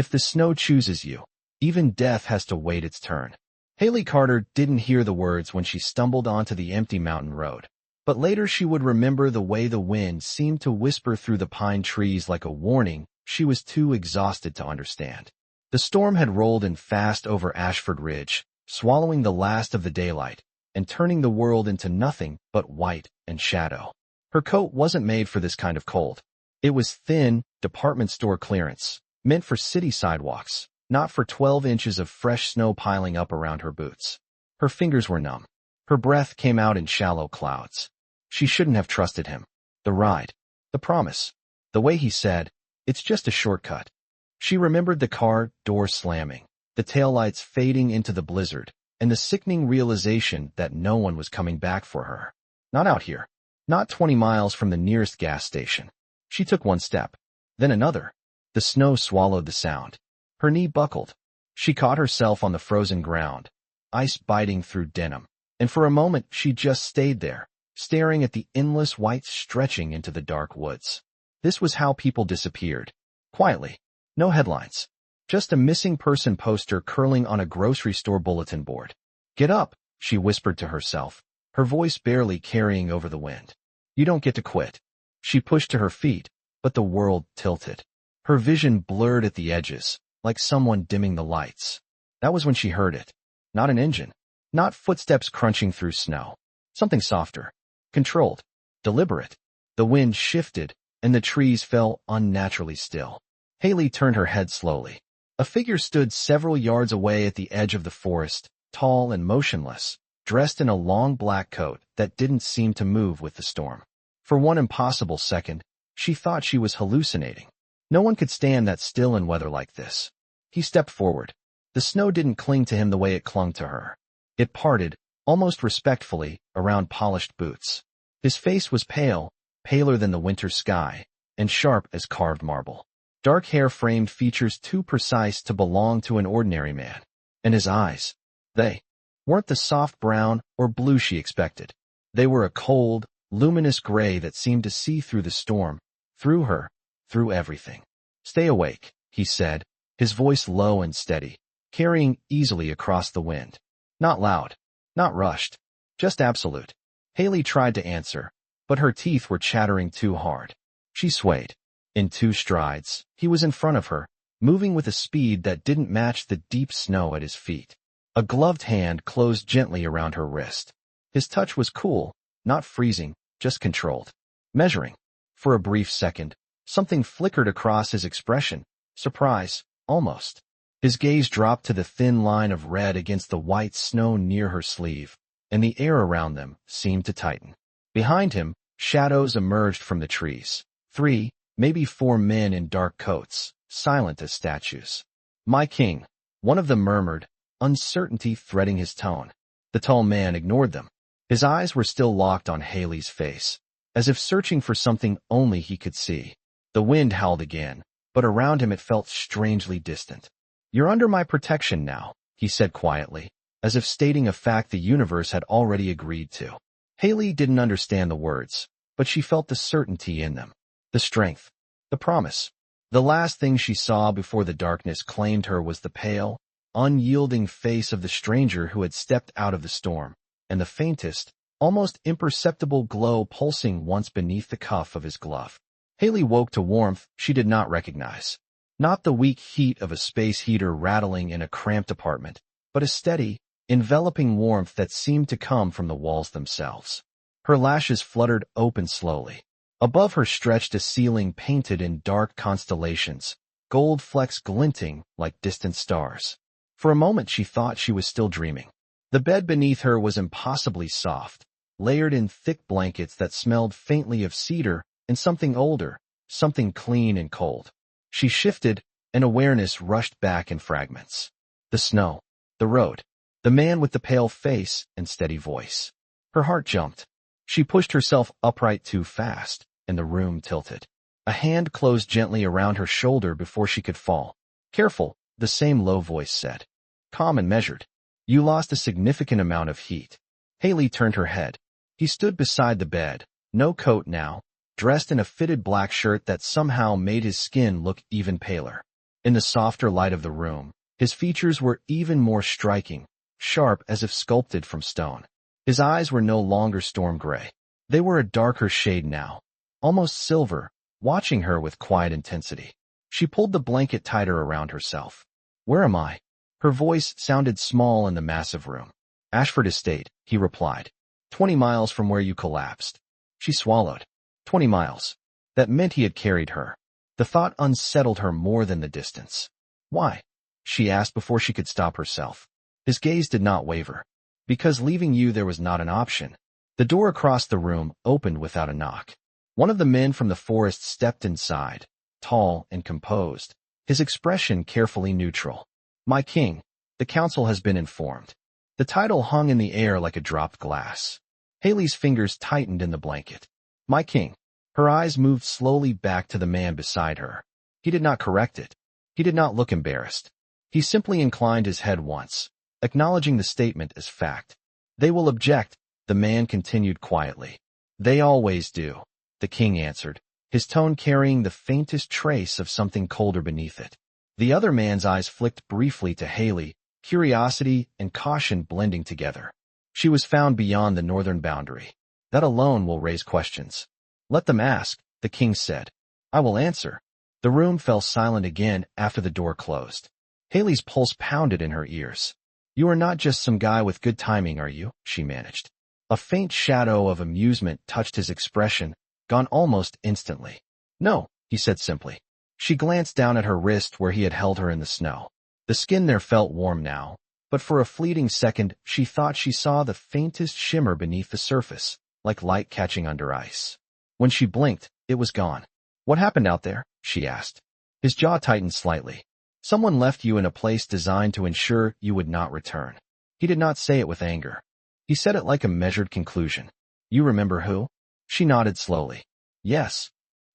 If the snow chooses you, even death has to wait its turn. Haley Carter didn't hear the words when she stumbled onto the empty mountain road. But later she would remember the way the wind seemed to whisper through the pine trees like a warning she was too exhausted to understand. The storm had rolled in fast over Ashford Ridge, swallowing the last of the daylight, and turning the world into nothing but white and shadow. Her coat wasn't made for this kind of cold. It was thin, department store clearance, meant for city sidewalks, not for 12 inches of fresh snow piling up around her boots. Her fingers were numb. Her breath came out in shallow clouds. She shouldn't have trusted him. The ride. The promise. The way he said, "It's just a shortcut." She remembered the car door slamming, the taillights fading into the blizzard, and the sickening realization that no one was coming back for her. Not out here. Not 20 miles from the nearest gas station. She took one step, then another. The snow swallowed the sound. Her knee buckled. She caught herself on the frozen ground, ice biting through denim. And for a moment she just stayed there, staring at the endless white stretching into the dark woods. This was how people disappeared. Quietly. No headlines. Just a missing person poster curling on a grocery store bulletin board. "Get up," she whispered to herself, her voice barely carrying over the wind. "You don't get to quit." She pushed to her feet, but the world tilted. Her vision blurred at the edges, like someone dimming the lights. That was when she heard it. Not an engine. Not footsteps crunching through snow. Something softer. Controlled. Deliberate. The wind shifted, and the trees fell unnaturally still. Haley turned her head slowly. A figure stood several yards away at the edge of the forest, tall and motionless, dressed in a long black coat that didn't seem to move with the storm. For one impossible second, she thought she was hallucinating. No one could stand that still in weather like this. He stepped forward. The snow didn't cling to him the way it clung to her. It parted, almost respectfully, around polished boots. His face was pale, paler than the winter sky, and sharp as carved marble. Dark hair framed features too precise to belong to an ordinary man. And his eyes, they weren't the soft brown or blue she expected. They were a cold, luminous gray that seemed to see through the storm, through her, through everything. "Stay awake," he said, his voice low and steady, carrying easily across the wind. Not loud, not rushed, just absolute. Haley tried to answer, but her teeth were chattering too hard. She swayed. In 2 strides, he was in front of her, moving with a speed that didn't match the deep snow at his feet. A gloved hand closed gently around her wrist. His touch was cool, not freezing, just controlled. Measuring. For a brief second, something flickered across his expression. Surprise, almost. His gaze dropped to the thin line of red against the white snow near her sleeve, and the air around them seemed to tighten. Behind him, shadows emerged from the trees. 3, maybe 4 men in dark coats, silent as statues. "My king," one of them murmured, uncertainty threading his tone. The tall man ignored them. His eyes were still locked on Haley's face, as if searching for something only he could see. The wind howled again, but around him it felt strangely distant. "You're under my protection now," he said quietly, as if stating a fact the universe had already agreed to. Haley didn't understand the words, but she felt the certainty in them. The strength. The promise. The last thing she saw before the darkness claimed her was the pale, unyielding face of the stranger who had stepped out of the storm, and the faintest, almost imperceptible glow pulsing once beneath the cuff of his glove. Haley woke to warmth she did not recognize. Not the weak heat of a space heater rattling in a cramped apartment, but a steady, enveloping warmth that seemed to come from the walls themselves. Her lashes fluttered open slowly. Above her stretched a ceiling painted in dark constellations, gold flecks glinting like distant stars. For a moment she thought she was still dreaming. The bed beneath her was impossibly soft, layered in thick blankets that smelled faintly of cedar and something older, something clean and cold. She shifted, and awareness rushed back in fragments. The snow, the road, the man with the pale face and steady voice. Her heart jumped. She pushed herself upright too fast, and the room tilted. A hand closed gently around her shoulder before she could fall. "Careful," the same low voice said. Calm and measured. "You lost a significant amount of heat." Haley turned her head. He stood beside the bed, no coat now, dressed in a fitted black shirt that somehow made his skin look even paler. In the softer light of the room, his features were even more striking, sharp as if sculpted from stone. His eyes were no longer storm gray. They were a darker shade now, almost silver, watching her with quiet intensity. She pulled the blanket tighter around herself. "Where am I?" Her voice sounded small in the massive room. "Ashford Estate," he replied. 20 miles from where you collapsed." She swallowed. 20 miles. That meant he had carried her. The thought unsettled her more than the distance. "Why?" she asked before she could stop herself. His gaze did not waver. "Because leaving you there was not an option." The door across the room opened without a knock. One of the men from the forest stepped inside, tall and composed, his expression carefully neutral. "My king, the council has been informed." The title hung in the air like a dropped glass. Haley's fingers tightened in the blanket. "My king." Her eyes moved slowly back to the man beside her. He did not correct it. He did not look embarrassed. He simply inclined his head once, acknowledging the statement as fact. "They will object," the man continued quietly. "They always do," the king answered, his tone carrying the faintest trace of something colder beneath it. The other man's eyes flicked briefly to Haley, curiosity and caution blending together. She was found beyond the northern boundary. That alone will raise questions. "Let them ask," the king said. "I will answer." The room fell silent again after the door closed. Haley's pulse pounded in her ears. "You are not just some guy with good timing, are you?" she managed. A faint shadow of amusement touched his expression, gone almost instantly. "No," he said simply. She glanced down at her wrist where he had held her in the snow. The skin there felt warm now, but for a fleeting second she thought she saw the faintest shimmer beneath the surface, like light catching under ice. When she blinked, it was gone. "What happened out there?" she asked. His jaw tightened slightly. "Someone left you in a place designed to ensure you would not return." He did not say it with anger. He said it like a measured conclusion. "You remember who?" She nodded slowly. "Yes."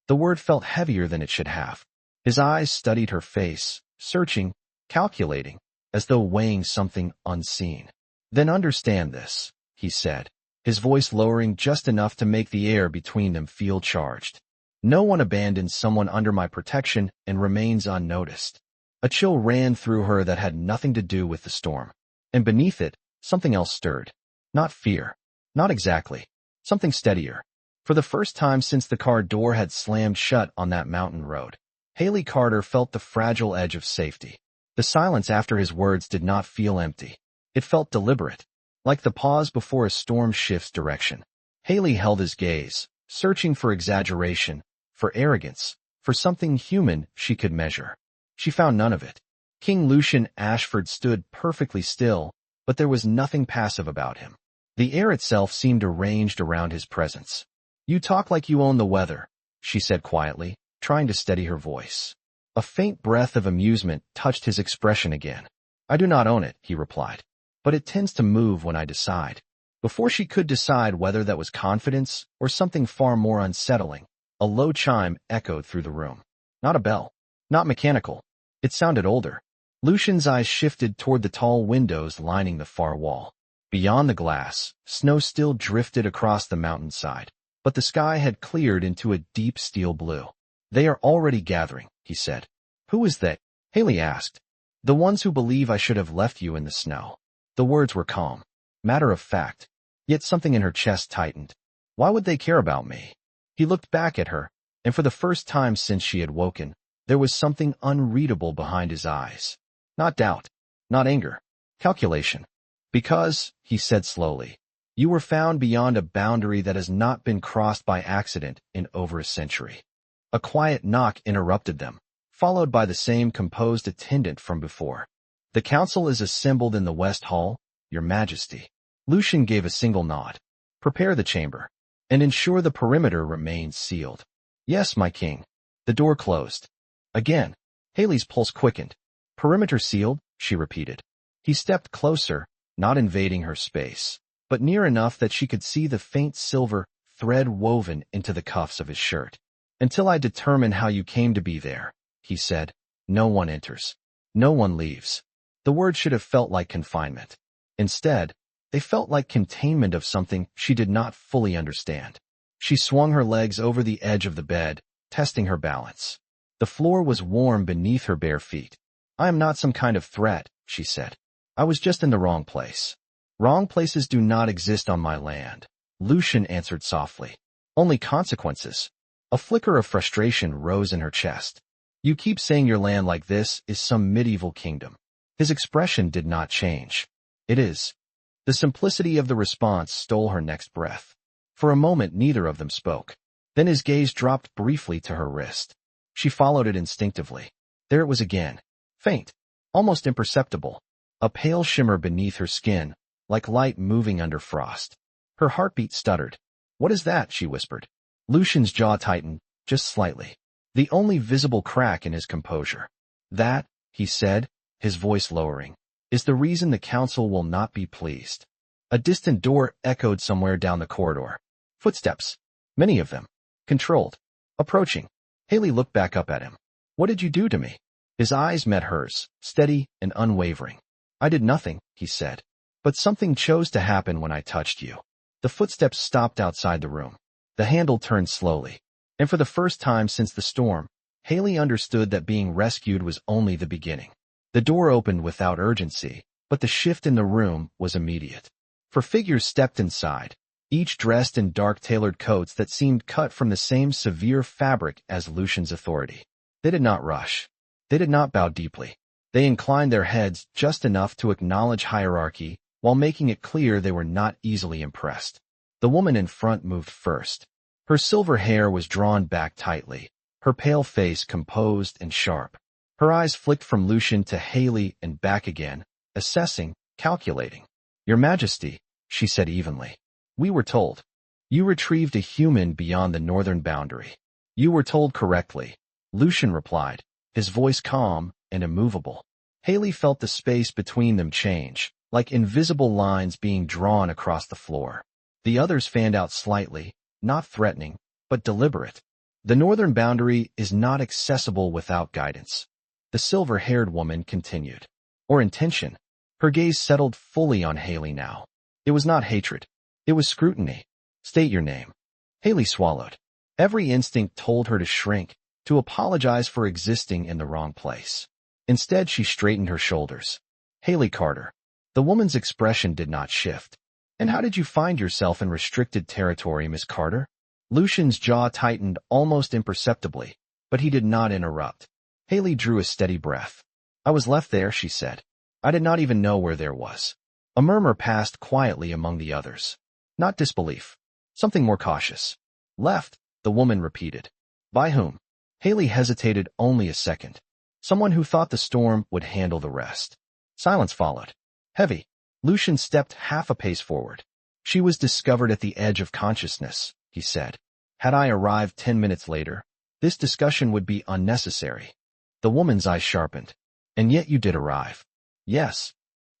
The word felt heavier than it should have. His eyes studied her face, searching, calculating, as though weighing something unseen. "Then understand this," he said, his voice lowering just enough to make the air between them feel charged. "No one abandons someone under my protection and remains unnoticed." A chill ran through her that had nothing to do with the storm. And beneath it, something else stirred. Not fear. Not exactly. Something steadier. For the first time since the car door had slammed shut on that mountain road, Haley Carter felt the fragile edge of safety. The silence after his words did not feel empty. It felt deliberate, like the pause before a storm shifts direction. Haley held his gaze, searching for exaggeration, for arrogance, for something human she could measure. She found none of it. King Lucian Ashford stood perfectly still, but there was nothing passive about him. The air itself seemed arranged around his presence. "You talk like you own the weather," she said quietly, trying to steady her voice. A faint breath of amusement touched his expression again. "I do not own it," he replied, "but it tends to move when I decide." Before she could decide whether that was confidence or something far more unsettling, a low chime echoed through the room. Not a bell. Not mechanical. It sounded older. Lucian's eyes shifted toward the tall windows lining the far wall. Beyond the glass, snow still drifted across the mountainside, but the sky had cleared into a deep steel blue. "They are already gathering," he said. "Who is they?" Haley asked. "The ones who believe I should have left you in the snow." The words were calm, matter of fact, yet something in her chest tightened. "Why would they care about me?" He looked back at her, and for the first time since she had woken, there was something unreadable behind his eyes. Not doubt, not anger, calculation. "Because," he said slowly, "you were found beyond a boundary that has not been crossed by accident in over a century." A quiet knock interrupted them, followed by the same composed attendant from before. "The council is assembled in the West Hall, Your Majesty." Lucian gave a single nod. "Prepare the chamber, and ensure the perimeter remains sealed." "Yes, my king." The door closed. Again, Haley's pulse quickened. "Perimeter sealed," she repeated. He stepped closer, not invading her space, but near enough that she could see the faint silver thread woven into the cuffs of his shirt. "Until I determine how you came to be there," he said, "no one enters. No one leaves." The words should have felt like confinement. Instead, they felt like containment of something she did not fully understand. She swung her legs over the edge of the bed, testing her balance. The floor was warm beneath her bare feet. I am not some kind of threat, she said. I was just in the wrong place. Wrong places do not exist on my land, Lucian answered softly. Only consequences. A flicker of frustration rose in her chest. You keep saying your land like this is some medieval kingdom. His expression did not change. It is. The simplicity of the response stole her next breath. For a moment neither of them spoke. Then his gaze dropped briefly to her wrist. She followed it instinctively. There it was again. Faint. Almost imperceptible. A pale shimmer beneath her skin, like light moving under frost. Her heartbeat stuttered. What is that? She whispered. Lucian's jaw tightened, just slightly. The only visible crack in his composure. That, he said, his voice lowering, is the reason the council will not be pleased. A distant door echoed somewhere down the corridor. Footsteps. Many of them. Controlled. Approaching. Haley looked back up at him. What did you do to me? His eyes met hers, steady and unwavering. I did nothing, he said. But something chose to happen when I touched you. The footsteps stopped outside the room. The handle turned slowly. And for the first time since the storm, Haley understood that being rescued was only the beginning. The door opened without urgency, but the shift in the room was immediate. For figures stepped inside, each dressed in dark tailored coats that seemed cut from the same severe fabric as Lucian's authority. They did not rush. They did not bow deeply. They inclined their heads just enough to acknowledge hierarchy, while making it clear they were not easily impressed. The woman in front moved first. Her silver hair was drawn back tightly, her pale face composed and sharp. Her eyes flicked from Lucian to Haley and back again, assessing, calculating. Your Majesty, she said evenly. We were told. You retrieved a human beyond the northern boundary. You were told correctly, Lucian replied, his voice calm and immovable. Haley felt the space between them change, like invisible lines being drawn across the floor. The others fanned out slightly, not threatening, but deliberate. The northern boundary is not accessible without guidance. The silver-haired woman continued. Or intention. Her gaze settled fully on Haley now. It was not hatred. It was scrutiny. State your name. Haley swallowed. Every instinct told her to shrink, to apologize for existing in the wrong place. Instead, she straightened her shoulders. Haley Carter. The woman's expression did not shift. And how did you find yourself in restricted territory, Miss Carter? Lucian's jaw tightened almost imperceptibly, but he did not interrupt. Haley drew a steady breath. I was left there, she said. I did not even know where there was. A murmur passed quietly among the others. Not disbelief. Something more cautious. Left, the woman repeated. By whom? Haley hesitated only a second. Someone who thought the storm would handle the rest. Silence followed. Heavy. Lucian stepped half a pace forward. She was discovered at the edge of consciousness, he said. Had I arrived 10 minutes later, this discussion would be unnecessary. The woman's eyes sharpened. And yet you did arrive. Yes.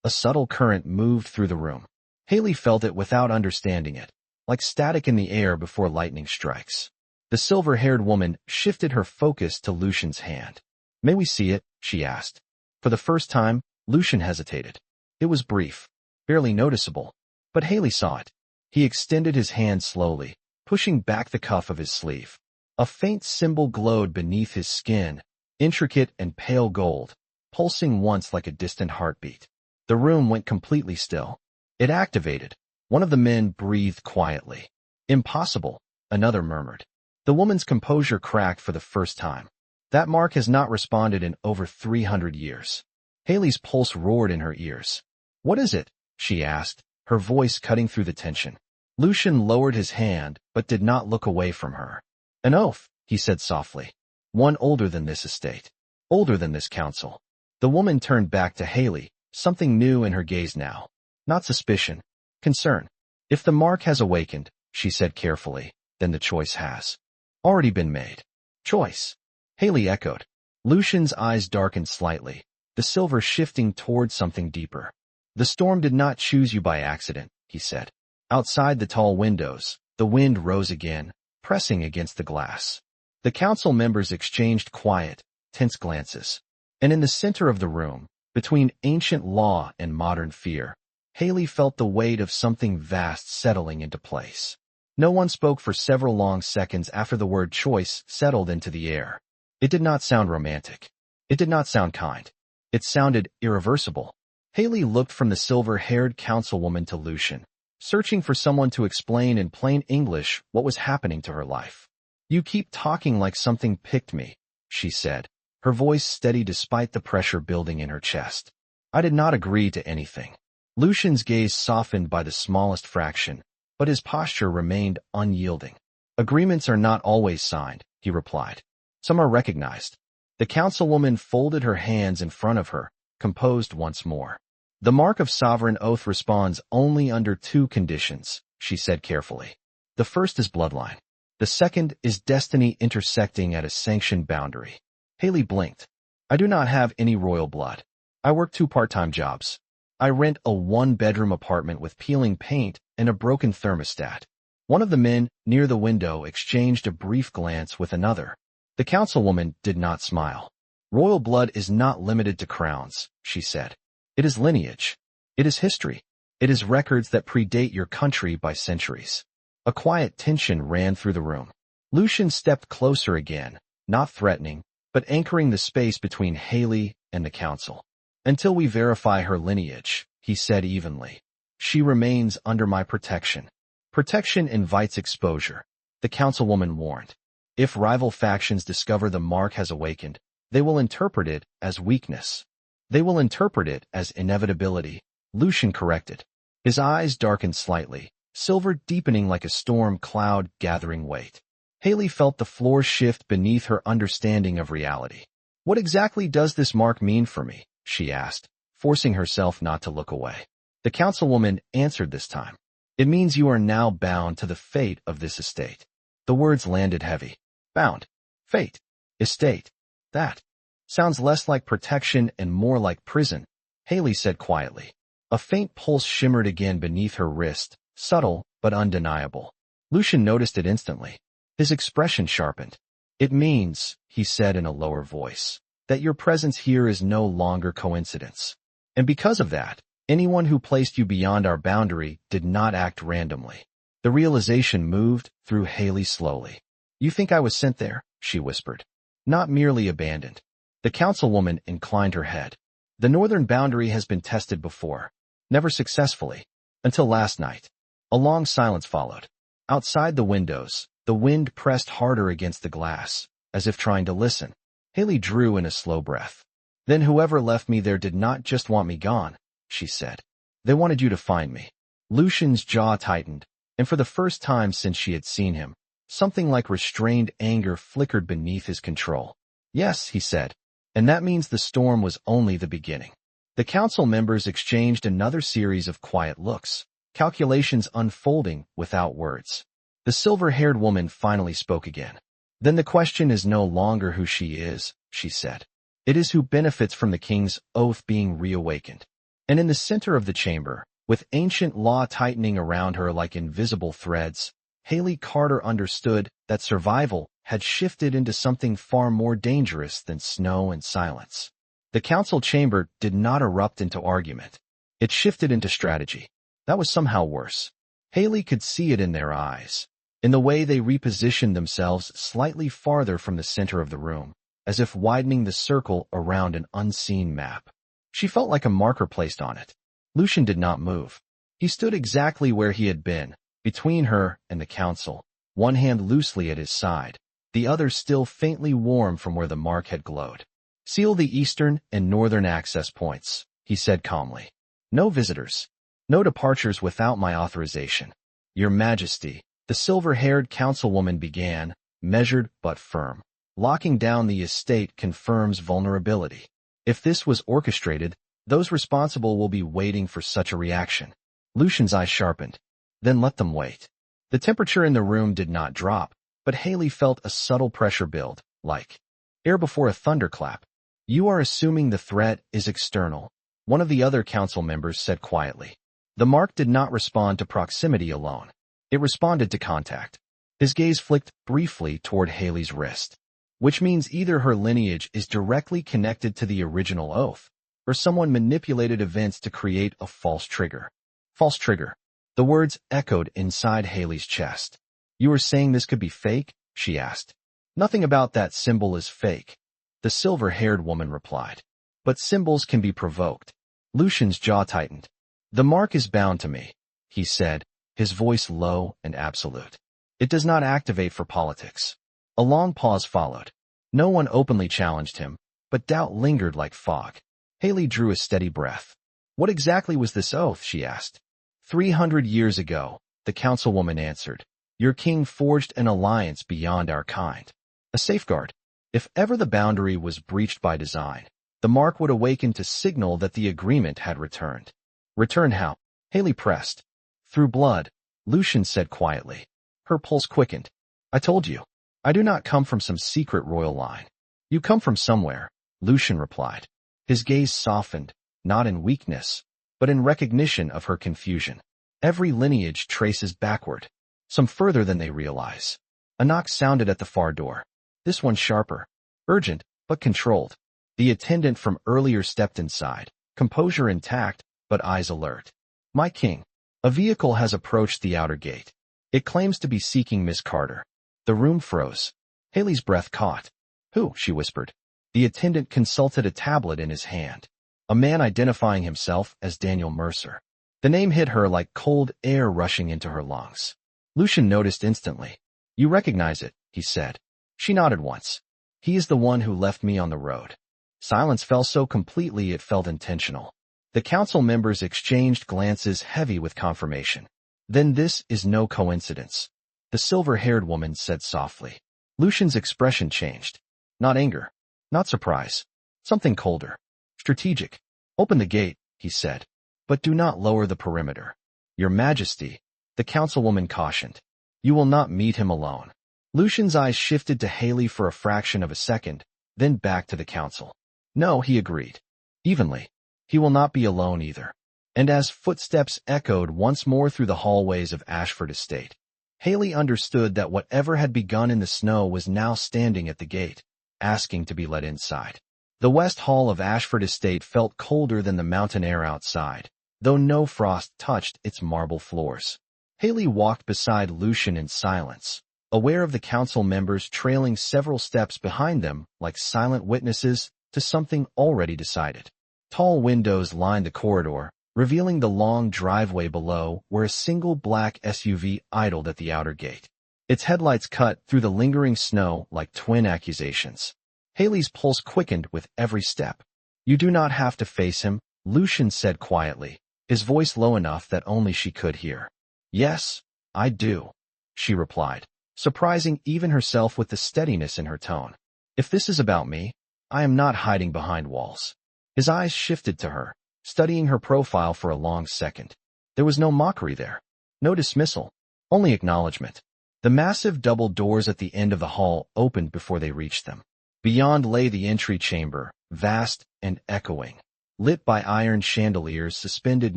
A subtle current moved through the room. Haley felt it without understanding it, like static in the air before lightning strikes. The silver-haired woman shifted her focus to Lucian's hand. May we see it? She asked. For the first time, Lucian hesitated. It was brief, barely noticeable, but Haley saw it. He extended his hand slowly, pushing back the cuff of his sleeve. A faint symbol glowed beneath his skin, intricate and pale gold, pulsing once like a distant heartbeat. The room went completely still. It activated. One of the men breathed quietly. Impossible, another murmured. The woman's composure cracked for the first time. That mark has not responded in over 300 years. Haley's pulse roared in her ears. What is it? She asked, her voice cutting through the tension. Lucian lowered his hand, but did not look away from her. An oath, he said softly. One older than this estate. Older than this council. The woman turned back to Haley, something new in her gaze now. Not suspicion. Concern. If the mark has awakened, she said carefully, then the choice has already been made. Choice. Haley echoed. Lucian's eyes darkened slightly, the silver shifting toward something deeper. The storm did not choose you by accident, he said. Outside the tall windows, the wind rose again, pressing against the glass. The council members exchanged quiet, tense glances. And in the center of the room, between ancient law and modern fear, Haley felt the weight of something vast settling into place. No one spoke for several long seconds after the word choice settled into the air. It did not sound romantic. It did not sound kind. It sounded irreversible. Haley looked from the silver-haired councilwoman to Lucian, searching for someone to explain in plain English what was happening to her life. "You keep talking like something picked me," she said, her voice steady despite the pressure building in her chest. "I did not agree to anything." Lucian's gaze softened by the smallest fraction, but his posture remained unyielding. "Agreements are not always signed," he replied. "Some are recognized." The councilwoman folded her hands in front of her, composed once more. "The mark of sovereign oath responds only under two conditions," she said carefully. "The first is bloodline. The second is destiny intersecting at a sanctioned boundary." Haley blinked. "I do not have any royal blood. I work 2 part-time jobs. I rent a 1-bedroom apartment with peeling paint and a broken thermostat." One of the men near the window exchanged a brief glance with another. The councilwoman did not smile. "Royal blood is not limited to crowns," she said. "It is lineage. It is history. It is records that predate your country by centuries." A quiet tension ran through the room. Lucian stepped closer again, not threatening, but anchoring the space between Haley and the council. "Until we verify her lineage," he said evenly, "she remains under my protection." "Protection invites exposure," the councilwoman warned. "If rival factions discover the mark has awakened, they will interpret it as weakness. They will interpret it as inevitability," Lucian corrected. His eyes darkened slightly, silver deepening like a storm cloud gathering weight. Haley felt the floor shift beneath her understanding of reality. "What exactly does this mark mean for me?" she asked, forcing herself not to look away. The councilwoman answered this time. "It means you are now bound to the fate of this estate." The words landed heavy. Bound. Fate. Estate. That sounds less like protection and more like prison, Haley said quietly. A faint pulse shimmered again beneath her wrist, subtle but undeniable. Lucian noticed it instantly. His expression sharpened. "It means," he said in a lower voice, "that your presence here is no longer coincidence. And because of that, anyone who placed you beyond our boundary did not act randomly." The realization moved through Haley slowly. "You think I was sent there?" she whispered. "Not merely abandoned." The councilwoman inclined her head. "The northern boundary has been tested before. Never successfully. Until last night." A long silence followed. Outside the windows, the wind pressed harder against the glass, as if trying to listen. Haley drew in a slow breath. "Then whoever left me there did not just want me gone," she said. "They wanted you to find me." Lucian's jaw tightened, and for the first time since she had seen him, something like restrained anger flickered beneath his control. "Yes," he said, "and that means the storm was only the beginning." The council members exchanged another series of quiet looks, calculations unfolding without words. The silver-haired woman finally spoke again. "Then the question is no longer who she is," she said. "It is who benefits from the king's oath being reawakened." And in the center of the chamber, with ancient law tightening around her like invisible threads, Haley Carter understood that survival had shifted into something far more dangerous than snow and silence. The council chamber did not erupt into argument. It shifted into strategy. That was somehow worse. Haley could see it in their eyes, in the way they repositioned themselves slightly farther from the center of the room, as if widening the circle around an unseen map. She felt like a marker placed on it. Lucian did not move. He stood exactly where he had been, between her and the council, one hand loosely at his side, the other still faintly warm from where the mark had glowed. "Seal the eastern and northern access points," he said calmly. "No visitors. No departures without my authorization." "Your Majesty," the silver-haired councilwoman began, measured but firm. "Locking down the estate confirms vulnerability. If this was orchestrated, those responsible will be waiting for such a reaction." Lucian's eyes sharpened. "Then let them wait." The temperature in the room did not drop, but Haley felt a subtle pressure build, like air before a thunderclap. "You are assuming the threat is external," one of the other council members said quietly. The mark did not respond to proximity alone. It responded to contact. His gaze flicked briefly toward Haley's wrist. "Which means either her lineage is directly connected to the original oath, or someone manipulated events to create a false trigger." False trigger. The words echoed inside Haley's chest. "You are saying this could be fake?" she asked. Nothing about that symbol is fake, the silver-haired woman replied. But symbols can be provoked. Lucian's jaw tightened. The mark is bound to me, he said, his voice low and absolute. It does not activate for politics. A long pause followed. No one openly challenged him, but doubt lingered like fog. Haley drew a steady breath. What exactly was this oath, she asked. 300 years ago, the councilwoman answered. Your king forged an alliance beyond our kind. A safeguard. If ever the boundary was breached by design, the mark would awaken to signal that the agreement had returned. Returned how? Haley pressed. Through blood, Lucian said quietly. Her pulse quickened. I told you. I do not come from some secret royal line. You come from somewhere, Lucian replied. His gaze softened, not in weakness, but in recognition of her confusion. Every lineage traces backward, some further than they realize. A knock sounded at the far door. This one sharper, urgent, but controlled. The attendant from earlier stepped inside, composure intact, but eyes alert. My king. A vehicle has approached the outer gate. It claims to be seeking Miss Carter. The room froze. Haley's breath caught. Who? She whispered. The attendant consulted a tablet in his hand. A man identifying himself as Daniel Mercer. The name hit her like cold air rushing into her lungs. Lucian noticed instantly. You recognize it, he said. She nodded once. He is the one who left me on the road. Silence fell so completely it felt intentional. The council members exchanged glances heavy with confirmation. Then this is no coincidence, the silver-haired woman said softly. Lucian's expression changed. Not anger. Not surprise. Something colder. Strategic. Open the gate, he said. But do not lower the perimeter. Your Majesty, the councilwoman cautioned. You will not meet him alone. Lucian's eyes shifted to Haley for a fraction of a second, then back to the council. No, he agreed. Evenly. He will not be alone either. And as footsteps echoed once more through the hallways of Ashford Estate, Haley understood that whatever had begun in the snow was now standing at the gate, asking to be let inside. The west hall of Ashford Estate felt colder than the mountain air outside, though no frost touched its marble floors. Haley walked beside Lucian in silence, aware of the council members trailing several steps behind them like silent witnesses to something already decided. Tall windows lined the corridor, revealing the long driveway below where a single black SUV idled at the outer gate. Its headlights cut through the lingering snow like twin accusations. Haley's pulse quickened with every step. You do not have to face him, Lucian said quietly, his voice low enough that only she could hear. Yes, I do, she replied, surprising even herself with the steadiness in her tone. If this is about me, I am not hiding behind walls. His eyes shifted to her, studying her profile for a long second. There was no mockery there, no dismissal, only acknowledgement. The massive double doors at the end of the hall opened before they reached them. Beyond lay the entry chamber, vast and echoing, lit by iron chandeliers suspended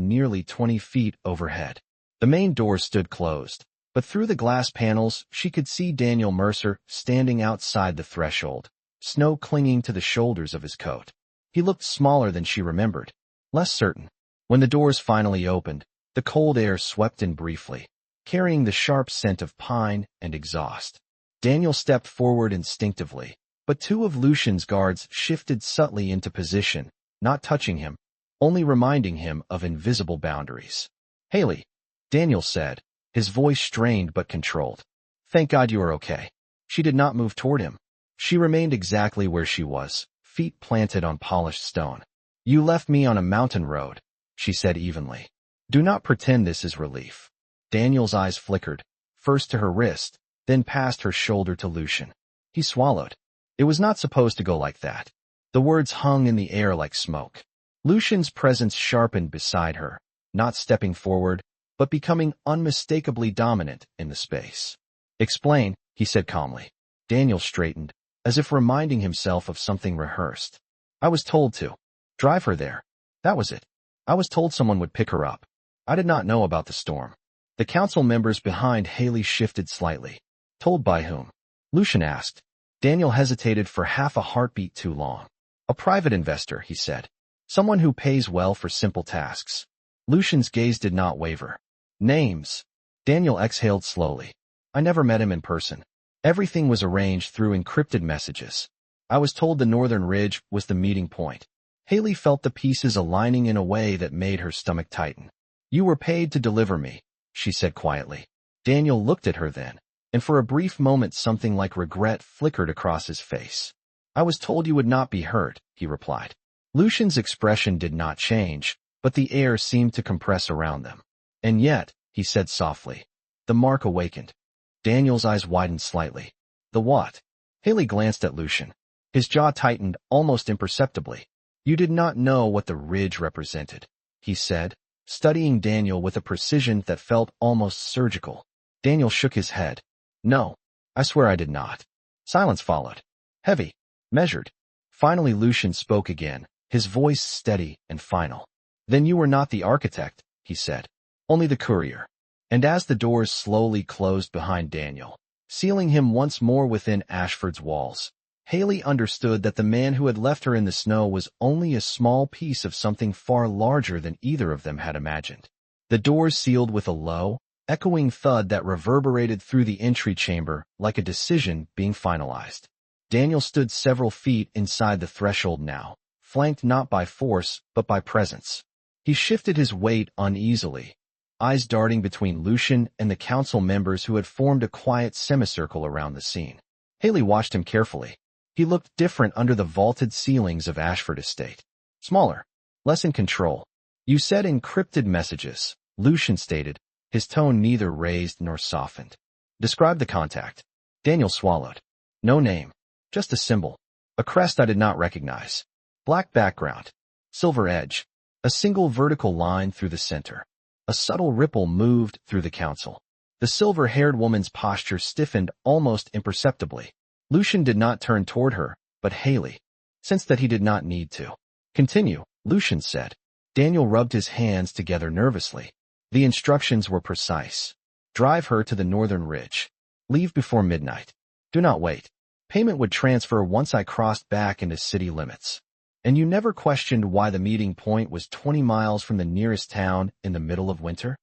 nearly 20 feet overhead. The main door stood closed, but through the glass panels she could see Daniel Mercer standing outside the threshold, snow clinging to the shoulders of his coat. He looked smaller than she remembered, less certain. When the doors finally opened, the cold air swept in briefly, carrying the sharp scent of pine and exhaust. Daniel stepped forward instinctively, but two of Lucian's guards shifted subtly into position, not touching him, only reminding him of invisible boundaries. Haley, Daniel said, his voice strained but controlled. Thank God you are okay. She did not move toward him. She remained exactly where she was, feet planted on polished stone. You left me on a mountain road, she said evenly. Do not pretend this is relief. Daniel's eyes flickered, first to her wrist, then past her shoulder to Lucian. He swallowed. It was not supposed to go like that. The words hung in the air like smoke. Lucian's presence sharpened beside her, not stepping forward, but becoming unmistakably dominant in the space. Explain, he said calmly. Daniel straightened, as if reminding himself of something rehearsed. I was told to. Drive her there. That was it. I was told someone would pick her up. I did not know about the storm. The council members behind Haley shifted slightly. Told by whom? Lucian asked. Daniel hesitated for half a heartbeat too long. A private investor, he said. Someone who pays well for simple tasks. Lucian's gaze did not waver. Names. Daniel exhaled slowly. I never met him in person. Everything was arranged through encrypted messages. I was told the northern ridge was the meeting point. Haley felt the pieces aligning in a way that made her stomach tighten. You were paid to deliver me, she said quietly. Daniel looked at her then, and for a brief moment something like regret flickered across his face. I was told you would not be hurt, he replied. Lucian's expression did not change, but the air seemed to compress around them. And yet, he said softly, the mark awakened. Daniel's eyes widened slightly. The what? Haley glanced at Lucian. His jaw tightened almost imperceptibly. You did not know what the ridge represented, he said, studying Daniel with a precision that felt almost surgical. Daniel shook his head. No, I swear I did not. Silence followed. Heavy. Measured. Finally Lucian spoke again, his voice steady and final. Then you were not the architect, he said. Only the courier. And as the doors slowly closed behind Daniel, sealing him once more within Ashford's walls, Haley understood that the man who had left her in the snow was only a small piece of something far larger than either of them had imagined. The doors sealed with a low, echoing thud that reverberated through the entry chamber like a decision being finalized. Daniel stood several feet inside the threshold now, flanked not by force but by presence. He shifted his weight uneasily, eyes darting between Lucian and the council members who had formed a quiet semicircle around the scene. Haley watched him carefully. He looked different under the vaulted ceilings of Ashford Estate. Smaller, less in control. You said encrypted messages, Lucian stated, his tone neither raised nor softened. Describe the contact. Daniel swallowed. No name. Just a symbol. A crest I did not recognize. Black background. Silver edge. A single vertical line through the center. A subtle ripple moved through the council. The silver-haired woman's posture stiffened almost imperceptibly. Lucian did not turn toward her, but Haley sensed that he did not need to. Continue, Lucian said. Daniel rubbed his hands together nervously. The instructions were precise. Drive her to the northern ridge. Leave before midnight. Do not wait. Payment would transfer once I crossed back into city limits. And you never questioned why the meeting point was 20 miles from the nearest town in the middle of winter?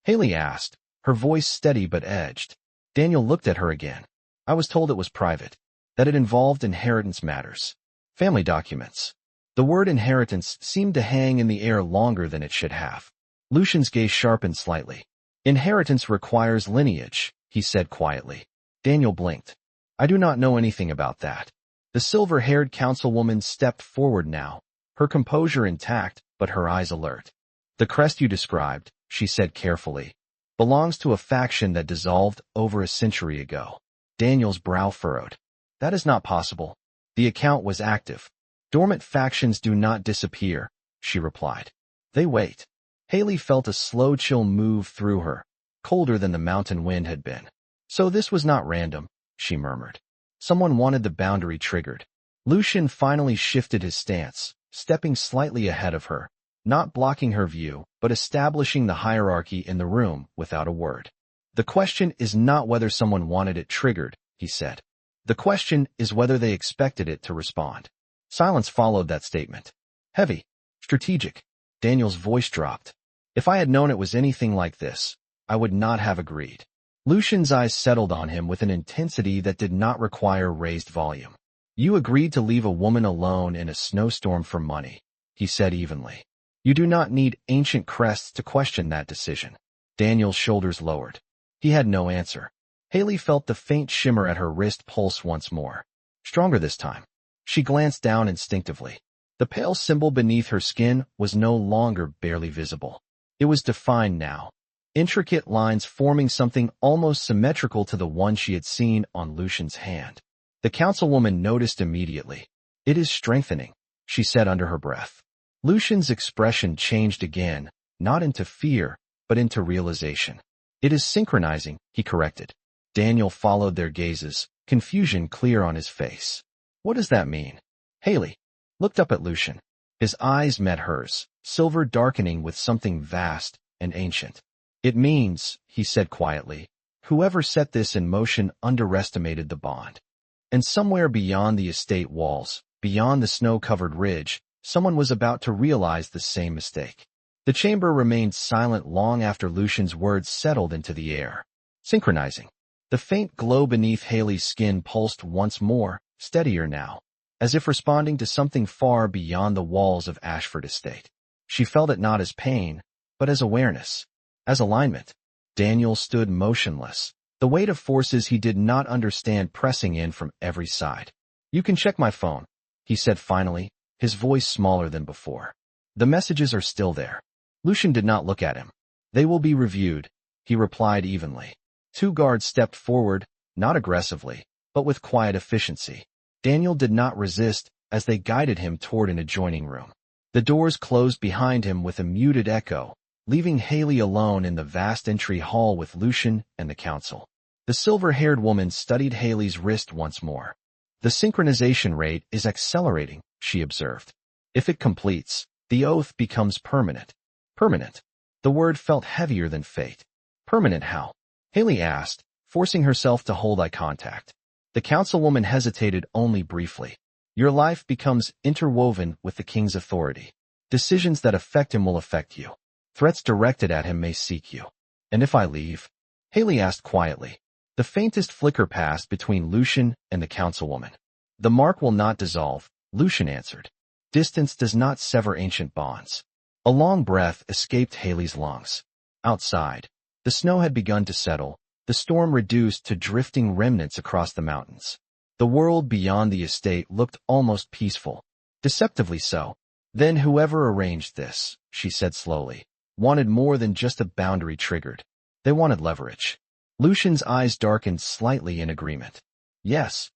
Haley asked, her voice steady but edged. Daniel looked at her again. I was told it was private, that it involved inheritance matters. Family documents. The word inheritance seemed to hang in the air longer than it should have. Lucian's gaze sharpened slightly. Inheritance requires lineage, he said quietly. Daniel blinked. I do not know anything about that. The silver-haired councilwoman stepped forward now, her composure intact but her eyes alert. The crest you described, she said carefully, belongs to a faction that dissolved over a century ago. Daniel's brow furrowed. That is not possible. The account was active. Dormant factions do not disappear, she replied. They wait. Haley felt a slow chill move through her, colder than the mountain wind had been. So this was not random, she murmured. Someone wanted the boundary triggered. Lucian finally shifted his stance, stepping slightly ahead of her, not blocking her view, but establishing the hierarchy in the room without a word. The question is not whether someone wanted it triggered, he said. The question is whether they expected it to respond. Silence followed that statement. Heavy. Strategic. Daniel's voice dropped. If I had known it was anything like this, I would not have agreed. Lucian's eyes settled on him with an intensity that did not require raised volume. You agreed to leave a woman alone in a snowstorm for money, he said evenly. You do not need ancient crests to question that decision. Daniel's shoulders lowered. He had no answer. Haley felt the faint shimmer at her wrist pulse once more. Stronger this time. She glanced down instinctively. The pale symbol beneath her skin was no longer barely visible. It was defined now. Intricate lines forming something almost symmetrical to the one she had seen on Lucian's hand. The councilwoman noticed immediately. It is strengthening, she said under her breath. Lucian's expression changed again, not into fear, but into realization. It is synchronizing, he corrected. Daniel followed their gazes, confusion clear on his face. What does that mean? Haley looked up at Lucian. His eyes met hers, silver darkening with something vast and ancient. It means, he said quietly, whoever set this in motion underestimated the bond. And somewhere beyond the estate walls, beyond the snow-covered ridge, someone was about to realize the same mistake. The chamber remained silent long after Lucian's words settled into the air. Synchronizing. The faint glow beneath Haley's skin pulsed once more, steadier now, as if responding to something far beyond the walls of Ashford Estate. She felt it not as pain, but as awareness, as alignment. Daniel stood motionless, the weight of forces he did not understand pressing in from every side. "You can check my phone," he said finally, his voice smaller than before. "The messages are still there." Lucian did not look at him. "They will be reviewed," he replied evenly. Two guards stepped forward, not aggressively, but with quiet efficiency. Daniel did not resist as they guided him toward an adjoining room. The doors closed behind him with a muted echo, leaving Haley alone in the vast entry hall with Lucian and the council. The silver-haired woman studied Haley's wrist once more. "The synchronization rate is accelerating," she observed. "If it completes, the oath becomes permanent." Permanent. The word felt heavier than fate. Permanent how? Haley asked, forcing herself to hold eye contact. The councilwoman hesitated only briefly. "Your life becomes interwoven with the king's authority. Decisions that affect him will affect you. Threats directed at him may seek you." "And if I leave?" Haley asked quietly. The faintest flicker passed between Lucian and the councilwoman. "The mark will not dissolve," Lucian answered. "Distance does not sever ancient bonds." A long breath escaped Haley's lungs. Outside, the snow had begun to settle, the storm reduced to drifting remnants across the mountains. The world beyond the estate looked almost peaceful, deceptively so. "Then whoever arranged this," she said slowly, "wanted more than just a boundary triggered. They wanted leverage." Lucian's eyes darkened slightly in agreement. "Yes."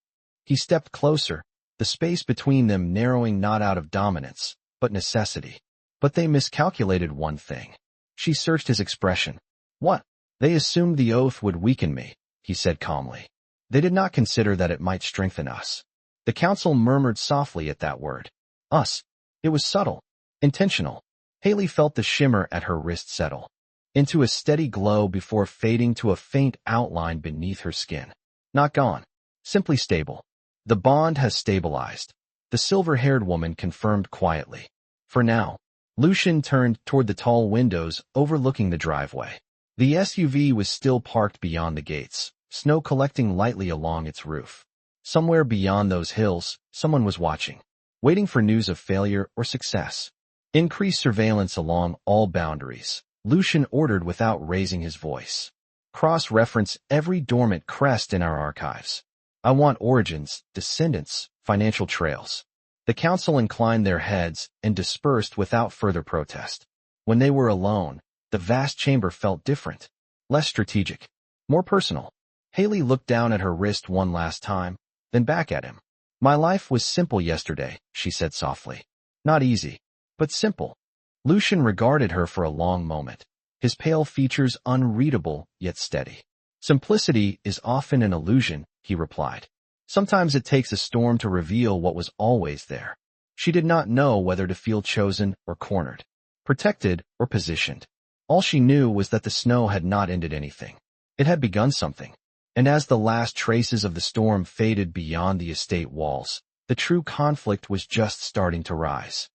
He stepped closer, the space between them narrowing not out of dominance, but necessity. "But they miscalculated one thing." She searched his expression. "What?" "They assumed the oath would weaken me," he said calmly. "They did not consider that it might strengthen us." The council murmured softly at that word. "Us." It was subtle, intentional. Haley felt the shimmer at her wrist settle into a steady glow before fading to a faint outline beneath her skin. Not gone, simply stable. "The bond has stabilized," the silver-haired woman confirmed quietly. "For now." Lucian turned toward the tall windows overlooking the driveway. The SUV was still parked beyond the gates, snow collecting lightly along its roof. Somewhere beyond those hills, someone was watching, waiting for news of failure or success. "Increase surveillance along all boundaries," Lucian ordered without raising his voice. "Cross-reference every dormant crest in our archives. I want origins, descendants, financial trails." The council inclined their heads and dispersed without further protest. When they were alone, the vast chamber felt different, less strategic, more personal. Haley looked down at her wrist one last time, then back at him. "My life was simple yesterday," she said softly. "Not easy, but simple." Lucian regarded her for a long moment, his pale features unreadable yet steady. "Simplicity is often an illusion," he replied. "Sometimes it takes a storm to reveal what was always there." She did not know whether to feel chosen or cornered, protected or positioned. All she knew was that the snow had not ended anything. It had begun something. And as the last traces of the storm faded beyond the estate walls, the true conflict was just starting to rise.